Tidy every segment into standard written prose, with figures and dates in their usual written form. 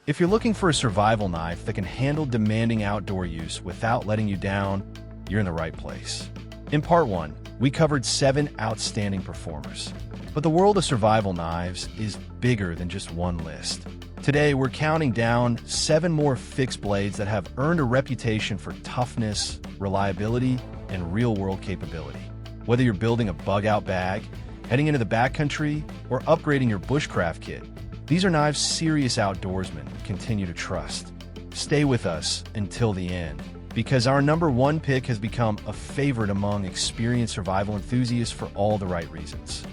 If you're looking for a survival knife that can handle demanding outdoor use without letting you down, you're in the right place. In Part 1, we covered 7 outstanding performers. But the world of survival knives is bigger than just one list. Today, we're counting down 7 more fixed blades that have earned a reputation for toughness, reliability, and real-world capability. Whether you're building a bug-out bag, heading into the backcountry, or upgrading your bushcraft kit, these are knives serious outdoorsmen continue to trust. Stay with us until the end, because our number 1 pick has become a favorite among experienced survival enthusiasts for all the right reasons.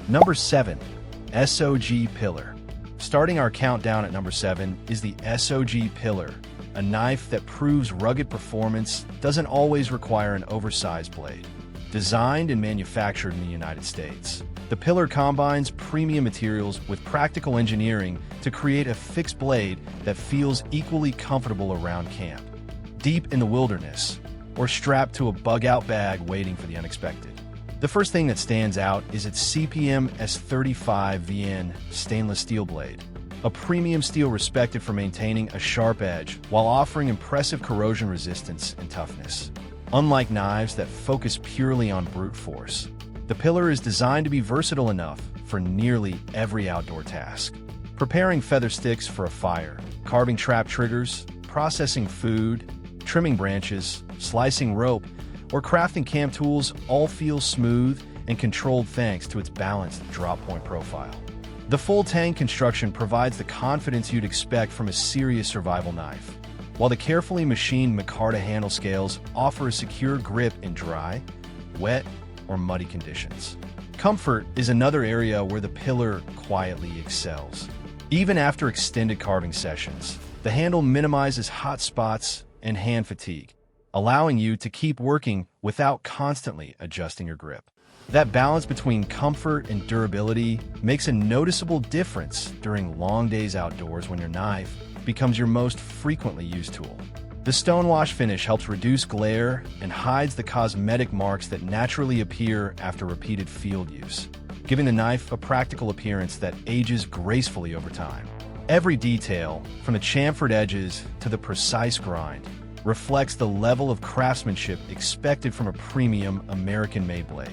Number 7. SOG Pillar. Starting our countdown at number 7 is the SOG Pillar, a knife that proves rugged performance doesn't always require an oversized blade. Designed and manufactured in the United States, the Pillar combines premium materials with practical engineering to create a fixed blade that feels equally comfortable around camp, deep in the wilderness, or strapped to a bug-out bag waiting for the unexpected. The first thing that stands out is its CPM S35VN stainless steel blade, a premium steel respected for maintaining a sharp edge while offering impressive corrosion resistance and toughness. Unlike knives that focus purely on brute force, the Pillar is designed to be versatile enough for nearly every outdoor task. Preparing feather sticks for a fire, carving trap triggers, processing food, trimming branches, slicing rope, or crafting camp tools all feel smooth and controlled thanks to its balanced drop-point profile. The full tang construction provides the confidence you'd expect from a serious survival knife, while the carefully machined micarta handle scales offer a secure grip in dry, wet, or muddy conditions. Comfort is another area where the Pillar quietly excels. Even after extended carving sessions, the handle minimizes hot spots and hand fatigue, allowing you to keep working without constantly adjusting your grip. That balance between comfort and durability makes a noticeable difference during long days outdoors when your knife becomes your most frequently used tool. The stonewash finish helps reduce glare and hides the cosmetic marks that naturally appear after repeated field use, giving the knife a practical appearance that ages gracefully over time. Every detail, from the chamfered edges to the precise grind, reflects the level of craftsmanship expected from a premium American-made blade.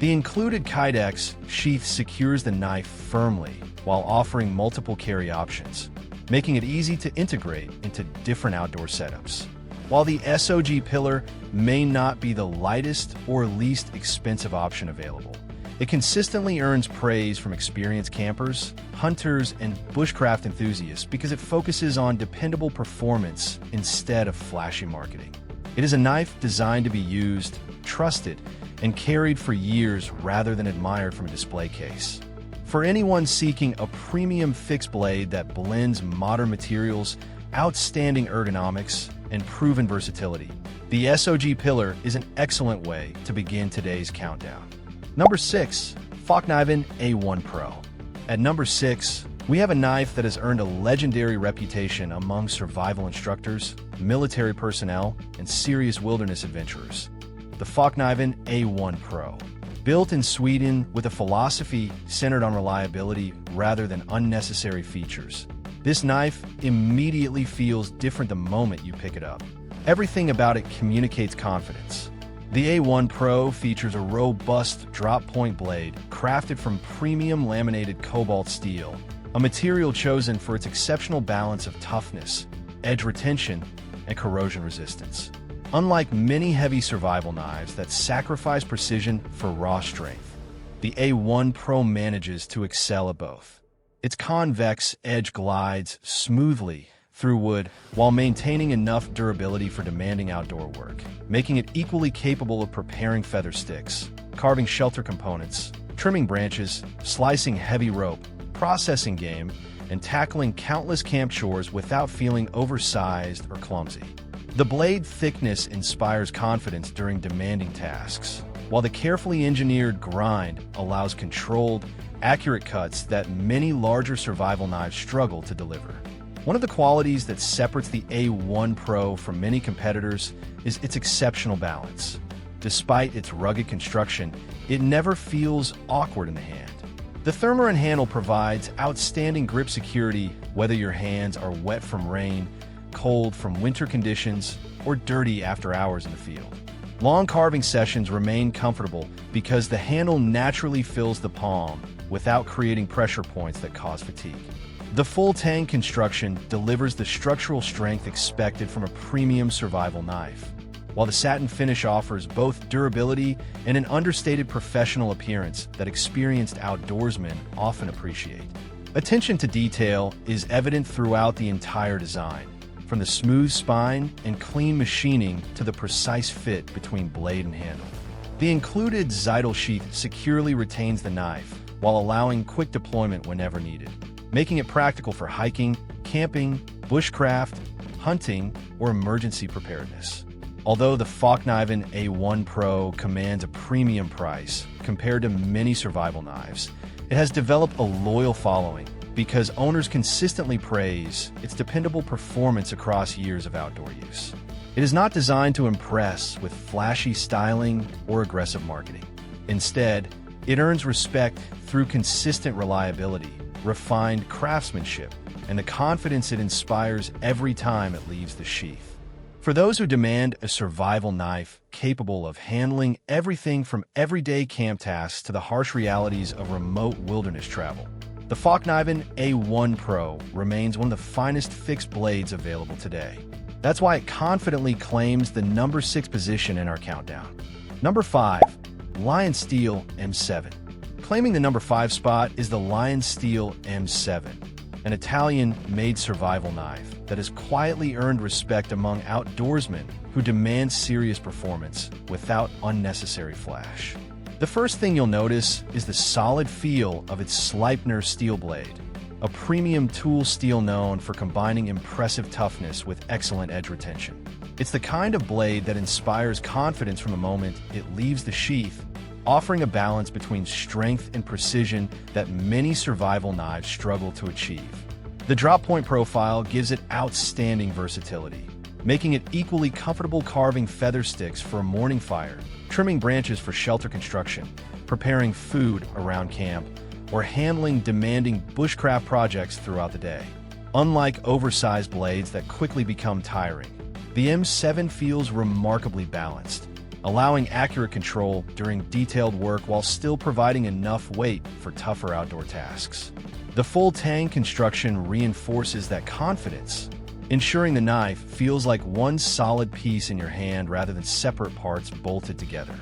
The included Kydex sheath secures the knife firmly while offering multiple carry options, making it easy to integrate into different outdoor setups. While the SOG Pillar may not be the lightest or least expensive option available, it consistently earns praise from experienced campers, hunters, and bushcraft enthusiasts because it focuses on dependable performance instead of flashy marketing. It is a knife designed to be used, trusted, and carried for years rather than admired from a display case. For anyone seeking a premium fixed blade that blends modern materials, outstanding ergonomics, and proven versatility, the SOG Pillar is an excellent way to begin today's countdown. Number 6. Fallkniven A1 Pro. At number 6, we have a knife that has earned a legendary reputation among survival instructors, military personnel, and serious wilderness adventurers. The Fallkniven A1 Pro. Built in Sweden with a philosophy centered on reliability rather than unnecessary features, this knife immediately feels different the moment you pick it up. Everything about it communicates confidence. The A1 Pro features a robust drop-point blade crafted from premium laminated cobalt steel, a material chosen for its exceptional balance of toughness, edge retention, and corrosion resistance. Unlike many heavy survival knives that sacrifice precision for raw strength, the A1 Pro manages to excel at both. Its convex edge glides smoothly through wood while maintaining enough durability for demanding outdoor work, making it equally capable of preparing feather sticks, carving shelter components, trimming branches, slicing heavy rope, processing game, and tackling countless camp chores without feeling oversized or clumsy. The blade thickness inspires confidence during demanding tasks, while the carefully engineered grind allows controlled, accurate cuts that many larger survival knives struggle to deliver. One of the qualities that separates the A1 Pro from many competitors is its exceptional balance. Despite its rugged construction, it never feels awkward in the hand. The Thermarin handle provides outstanding grip security whether your hands are wet from rain, cold from winter conditions, or dirty after hours in the field. Long carving sessions remain comfortable because the handle naturally fills the palm without creating pressure points that cause fatigue. The full tang construction delivers the structural strength expected from a premium survival knife, while the satin finish offers both durability and an understated professional appearance that experienced outdoorsmen often appreciate. Attention to detail is evident throughout the entire design, from the smooth spine and clean machining to the precise fit between blade and handle. The included Zytel sheath securely retains the knife while allowing quick deployment whenever needed, making it practical for hiking, camping, bushcraft, hunting, or emergency preparedness. Although the Fallkniven A1 Pro commands a premium price compared to many survival knives, it has developed a loyal following because owners consistently praise its dependable performance across years of outdoor use. It is not designed to impress with flashy styling or aggressive marketing. Instead, it earns respect through consistent reliability, refined craftsmanship, and the confidence it inspires every time it leaves the sheath. For those who demand a survival knife capable of handling everything from everyday camp tasks to the harsh realities of remote wilderness travel, the Fallkniven A1 Pro remains one of the finest fixed blades available today. That's why it confidently claims the number 6 position in our countdown. Number 5. LionSteel M7. Claiming the number 5 spot is the LionSteel M7, an Italian-made survival knife that has quietly earned respect among outdoorsmen who demand serious performance without unnecessary flash. The first thing you'll notice is the solid feel of its Sleipner steel blade, a premium tool steel known for combining impressive toughness with excellent edge retention. It's the kind of blade that inspires confidence from the moment it leaves the sheath, offering a balance between strength and precision that many survival knives struggle to achieve. The drop point profile gives it outstanding versatility, making it equally comfortable carving feather sticks for a morning fire, trimming branches for shelter construction, preparing food around camp, or handling demanding bushcraft projects throughout the day. Unlike oversized blades that quickly become tiring, the M7 feels remarkably balanced, allowing accurate control during detailed work while still providing enough weight for tougher outdoor tasks. The full tang construction reinforces that confidence, ensuring the knife feels like one solid piece in your hand rather than separate parts bolted together.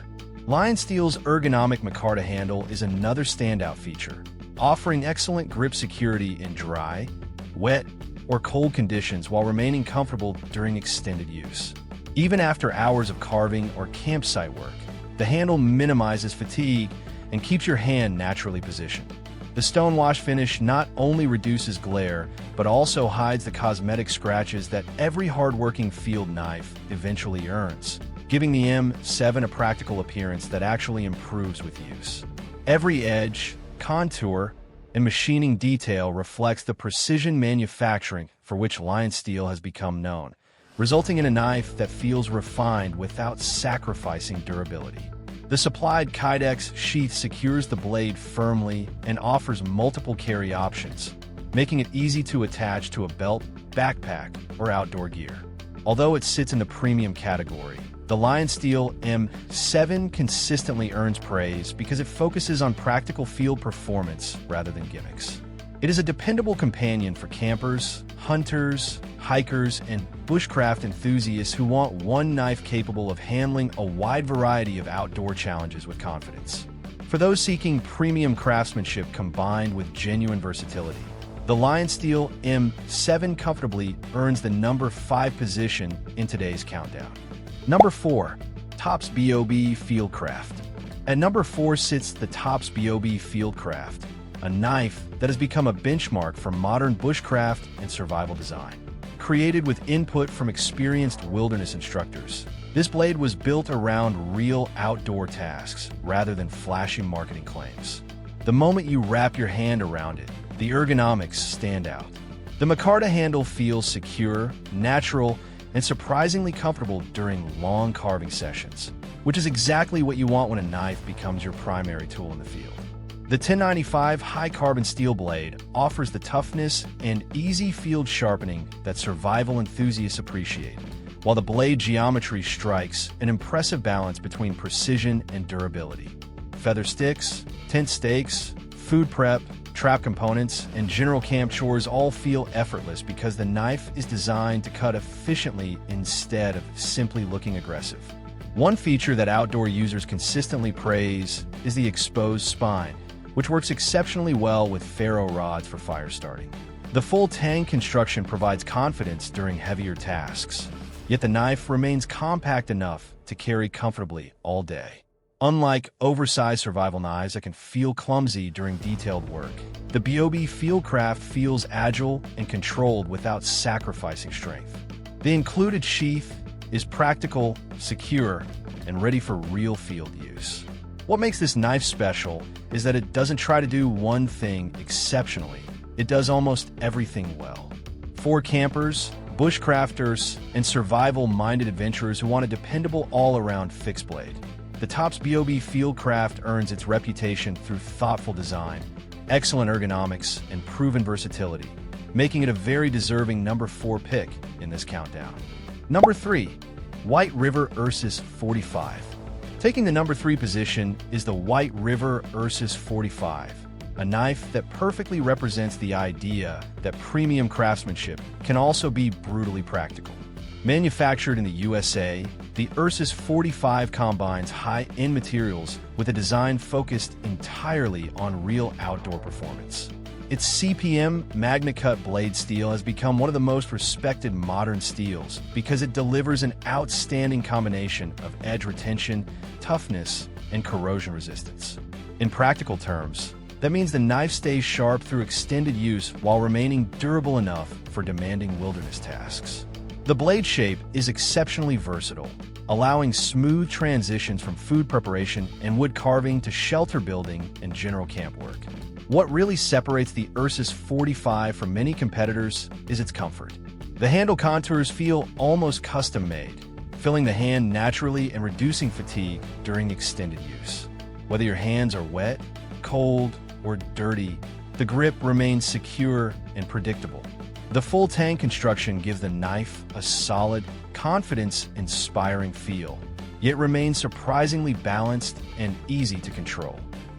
LionSteel's ergonomic micarta handle is another standout feature, offering excellent grip security in dry, wet, or cold conditions while remaining comfortable during extended use. Even after hours of carving or campsite work, the handle minimizes fatigue and keeps your hand naturally positioned. The stonewash finish not only reduces glare, but also hides the cosmetic scratches that every hardworking field knife eventually earns, giving the M7 a practical appearance that actually improves with use. Every edge, contour, and machining detail reflects the precision manufacturing for which LionSteel has become known, resulting in a knife that feels refined without sacrificing durability. The supplied Kydex sheath secures the blade firmly and offers multiple carry options, making it easy to attach to a belt, backpack, or outdoor gear. Although it sits in the premium category, the LionSteel M7 consistently earns praise because it focuses on practical field performance rather than gimmicks. It is a dependable companion for campers, hunters, hikers, and bushcraft enthusiasts who want one knife capable of handling a wide variety of outdoor challenges with confidence. For those seeking premium craftsmanship combined with genuine versatility, the LionSteel M7 comfortably earns the number 5 position in today's countdown. Number 4. Tops B.O.B. Fieldcraft. At number 4 sits the Tops B.O.B. Fieldcraft, a knife that has become a benchmark for modern bushcraft and survival design. Created with input from experienced wilderness instructors, this blade was built around real outdoor tasks rather than flashy marketing claims. The moment you wrap your hand around it, the ergonomics stand out. The micarta handle feels secure, natural, and surprisingly comfortable during long carving sessions, which is exactly what you want when a knife becomes your primary tool in the field. The 1095 high-carbon steel blade offers the toughness and easy field sharpening that survival enthusiasts appreciate, while the blade geometry strikes an impressive balance between precision and durability. Feather sticks, tent stakes, food prep, trap components, and general camp chores all feel effortless because the knife is designed to cut efficiently instead of simply looking aggressive. One feature that outdoor users consistently praise is the exposed spine, which works exceptionally well with ferro rods for fire starting. The full tang construction provides confidence during heavier tasks, yet the knife remains compact enough to carry comfortably all day. Unlike oversized survival knives that can feel clumsy during detailed work, the B.O.B. Fieldcraft feels agile and controlled without sacrificing strength. The included sheath is practical, secure, and ready for real field use. What makes this knife special is that it doesn't try to do one thing exceptionally. It does almost everything well. For campers, bushcrafters, and survival-minded adventurers who want a dependable all-around fixed blade, the Topps B.O.B. Fieldcraft earns its reputation through thoughtful design, excellent ergonomics, and proven versatility, making it a very deserving number 4 pick in this countdown. Number 3. White River Ursus 45. Taking the number 3 position is the White River Ursus 45, a knife that perfectly represents the idea that premium craftsmanship can also be brutally practical. Manufactured in the USA, the Ursus 45 combines high-end materials with a design focused entirely on real outdoor performance. Its CPM MagnaCut blade steel has become one of the most respected modern steels because it delivers an outstanding combination of edge retention, toughness, and corrosion resistance. In practical terms, that means the knife stays sharp through extended use while remaining durable enough for demanding wilderness tasks. The blade shape is exceptionally versatile, allowing smooth transitions from food preparation and wood carving to shelter building and general camp work. What really separates the Ursus 45 from many competitors is its comfort. The handle contours feel almost custom-made, filling the hand naturally and reducing fatigue during extended use. Whether your hands are wet, cold, or dirty, the grip remains secure and predictable. The full tang construction gives the knife a solid, confidence-inspiring feel, yet remains surprisingly balanced and easy to control.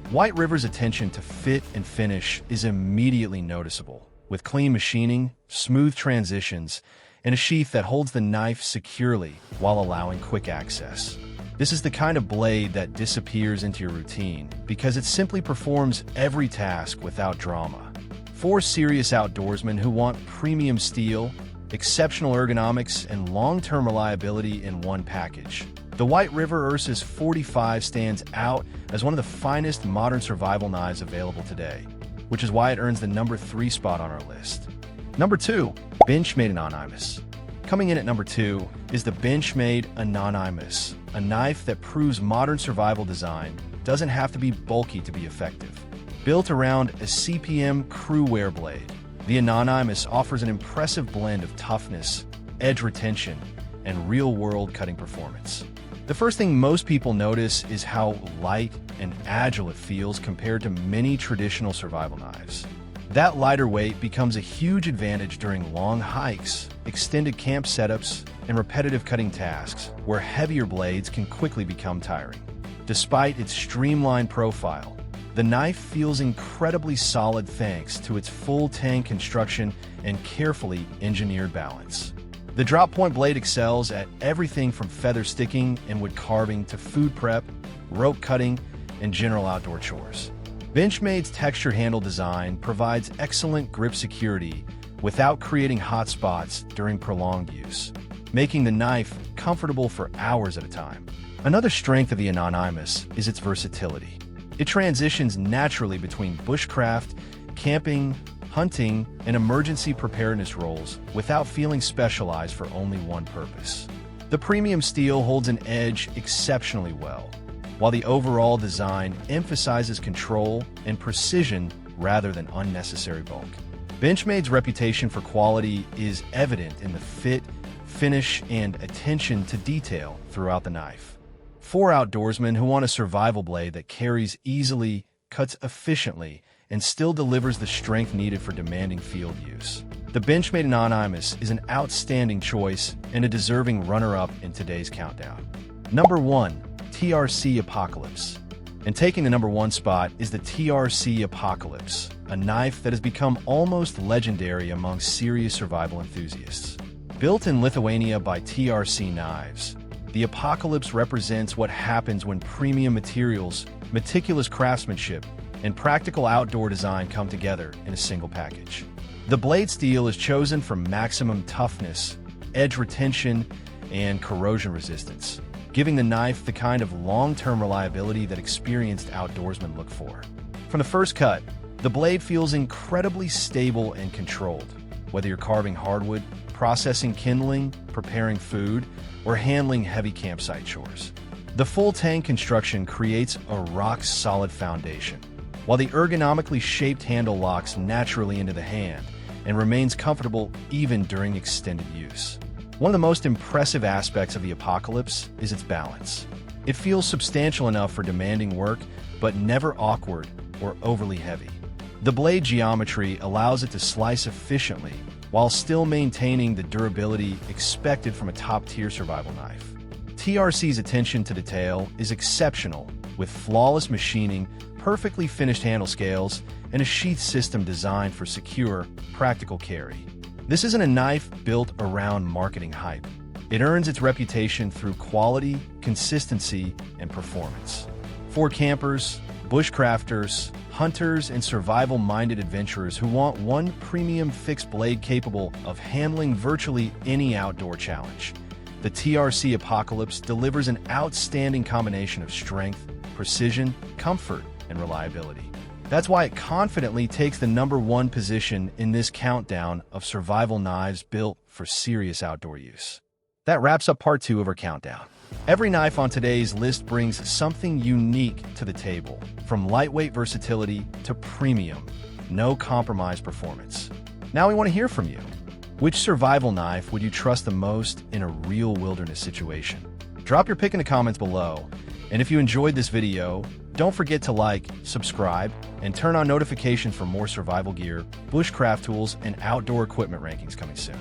White River's attention to fit and finish is immediately noticeable, with clean machining, smooth transitions, and a sheath that holds the knife securely while allowing quick access. This is the kind of blade that disappears into your routine because it simply performs every task without drama. For serious outdoorsmen who want premium steel, exceptional ergonomics, and long-term reliability in one package, the White River Ursus 45 stands out as one of the finest modern survival knives available today, which is why it earns the number 3 spot on our list. Number 2. Benchmade Anonimus. Coming in at number 2 is the Benchmade Anonimus, a knife that proves modern survival design doesn't have to be bulky to be effective. Built around a CPM crew wear blade, the Anonimus offers an impressive blend of toughness, edge retention, and real-world cutting performance. The first thing most people notice is how light and agile it feels compared to many traditional survival knives. That lighter weight becomes a huge advantage during long hikes, extended camp setups, and repetitive cutting tasks, where heavier blades can quickly become tiring. Despite its streamlined profile, the knife feels incredibly solid thanks to its full tang construction and carefully engineered balance. The drop point blade excels at everything from feather sticking and wood carving to food prep, rope cutting, and general outdoor chores. Benchmade's textured handle design provides excellent grip security without creating hot spots during prolonged use, making the knife comfortable for hours at a time. Another strength of the Anonimus is its versatility. It transitions naturally between bushcraft, camping, hunting, and emergency preparedness roles without feeling specialized for only one purpose. The premium steel holds an edge exceptionally well, while the overall design emphasizes control and precision rather than unnecessary bulk. Benchmade's reputation for quality is evident in the fit, finish, and attention to detail throughout the knife. For outdoorsmen who want a survival blade that carries easily, cuts efficiently, and still delivers the strength needed for demanding field use. The Benchmade Anonimus is an outstanding choice and a deserving runner-up in today's countdown. Number 1. TRC Apocalypse. And taking the number 1 spot is the TRC Apocalypse, a knife that has become almost legendary among serious survival enthusiasts. Built in Lithuania by TRC Knives, the Apocalypse represents what happens when premium materials, meticulous craftsmanship, and practical outdoor design come together in a single package. The blade steel is chosen for maximum toughness, edge retention, and corrosion resistance, giving the knife the kind of long-term reliability that experienced outdoorsmen look for. From the first cut, the blade feels incredibly stable and controlled, whether you're carving hardwood, processing kindling, preparing food, or handling heavy campsite chores. The full tang construction creates a rock-solid foundation, while the ergonomically shaped handle locks naturally into the hand and remains comfortable even during extended use. One of the most impressive aspects of the Apocalypse is its balance. It feels substantial enough for demanding work, but never awkward or overly heavy. The blade geometry allows it to slice efficiently while still maintaining the durability expected from a top-tier survival knife. TRC's attention to detail is exceptional, with flawless machining, perfectly finished handle scales, and a sheath system designed for secure, practical carry. This isn't a knife built around marketing hype. It earns its reputation through quality, consistency, and performance. For campers, bushcrafters, hunters, and survival-minded adventurers who want one premium fixed blade capable of handling virtually any outdoor challenge, the TRC Apocalypse delivers an outstanding combination of strength, precision, comfort, and reliability. That's why it confidently takes the number 1 position in this countdown of survival knives built for serious outdoor use. That wraps up part 2 of our countdown. Every knife on today's list brings something unique to the table, from lightweight versatility to premium, no-compromise performance. Now we want to hear from you. Which survival knife would you trust the most in a real wilderness situation? Drop your pick in the comments below, and if you enjoyed this video, don't forget to like, subscribe, and turn on notifications for more survival gear, bushcraft tools, and outdoor equipment rankings coming soon.